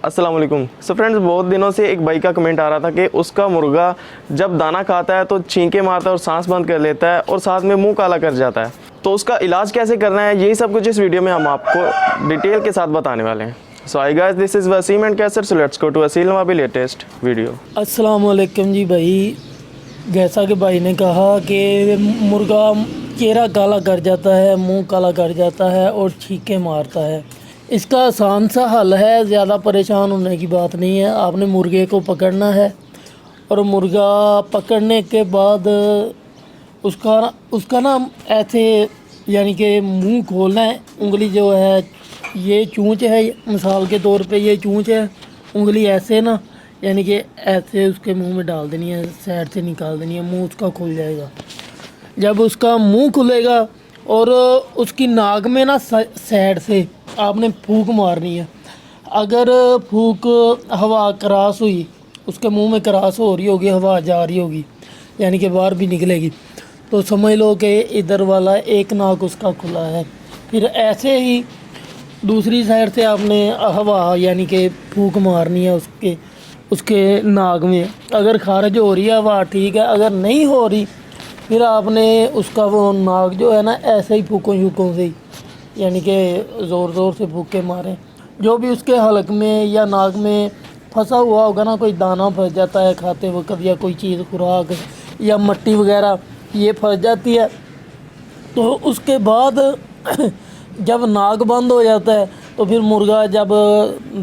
अस्सलाम वालेकुम। So friends, बहुत दिनों से एक भाई का कमेंट आ रहा था कि उसका मुर्गा जब दाना खाता है तो छींके मारता है और सांस बंद कर लेता है और साथ में मुंह काला कर जाता है, तो उसका इलाज कैसे करना है, यही सब कुछ इस वीडियो में हम आपको डिटेल के साथ बताने वाले हैं। So hi guys, this is Waseem and Kaiser. So let's go to Aseel Nawabi latest video. अस्सलाम वालेकुम जी भाई। जैसा कि भाई ने कहा कि मुर्गा चेहरा काला कर जाता है, मुंह काला कर जाता है और छींके मारता है। इसका आसान सा हल है, ज़्यादा परेशान होने की बात नहीं है। आपने मुर्गे को पकड़ना है और मुर्गा पकड़ने के बाद उसका ना ऐसे यानी कि मुंह खोलना है। उंगली जो है, ये चूंच है, मिसाल के तौर पे ये चूंच है, उंगली ऐसे ना यानी कि ऐसे उसके मुंह में डाल देनी है, साइड से निकाल देनी है, मुंह उसका खुल जाएगा। जब उसका मुंह खुलेगा और उसकी नाक में ना साइड से आपने फूंक मारनी है। अगर फूंक हवा क्रॉस हुई, उसके मुंह में क्रॉस हो रही होगी, हवा जा रही होगी यानी कि बाहर भी निकलेगी, तो समझ लो कि इधर वाला एक नाक उसका खुला है। फिर ऐसे ही दूसरी साइड से आपने हवा यानी कि फूंक मारनी है उसके नाक में। अगर खारिज हो रही है हवा, ठीक है। अगर नहीं हो रही, फिर आपने उसका वो नाक जो है ना, ऐसे ही फूकों से यानी कि ज़ोर ज़ोर से फूके मारें। जो भी उसके हलक में या नाक में फंसा हुआ होगा ना, कोई दाना फंस जाता है खाते वक्त, या कोई चीज़ खुराक या मिट्टी वगैरह ये फंस जाती है, तो उसके बाद जब नाक बंद हो जाता है तो फिर मुर्गा जब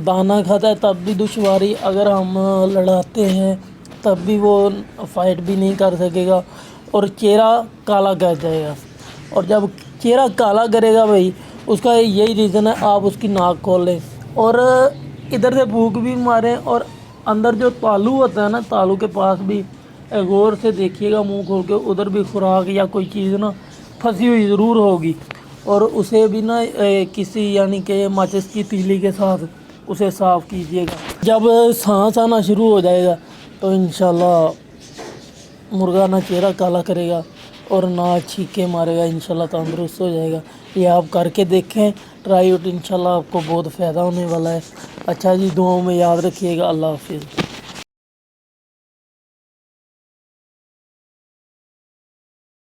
दाना खाता है तब भी दुश्वारी। अगर हम लड़ाते हैं तब भी वो फाइट भी नहीं कर सकेगा और चेहरा काला कर जाएगा। और जब चेहरा काला करेगा भाई, उसका यही रीज़न है, आप उसकी नाक खोल लें और इधर से फूंक भी मारें और अंदर जो तालू होता है ना, तालू के पास भी गौर से देखिएगा, मुंह खोल के, उधर भी खुराक या कोई चीज़ ना फंसी हुई ज़रूर होगी, और उसे भी ना किसी यानी कि माचिस की तीली के साथ उसे साफ़ कीजिएगा। जब सांस आना शुरू हो जाएगा तो इंशाल्लाह मुर्गा ना चेहरा काला करेगा और ना छींके मारेगा, इंशाल्लाह तंदुरुस्त हो जाएगा। ये आप करके देखें, ट्राई आउट, इंशाल्लाह आपको बहुत फ़ायदा होने वाला है। अच्छा जी, दुआओं में याद रखिएगा। अल्लाह हाफिज़।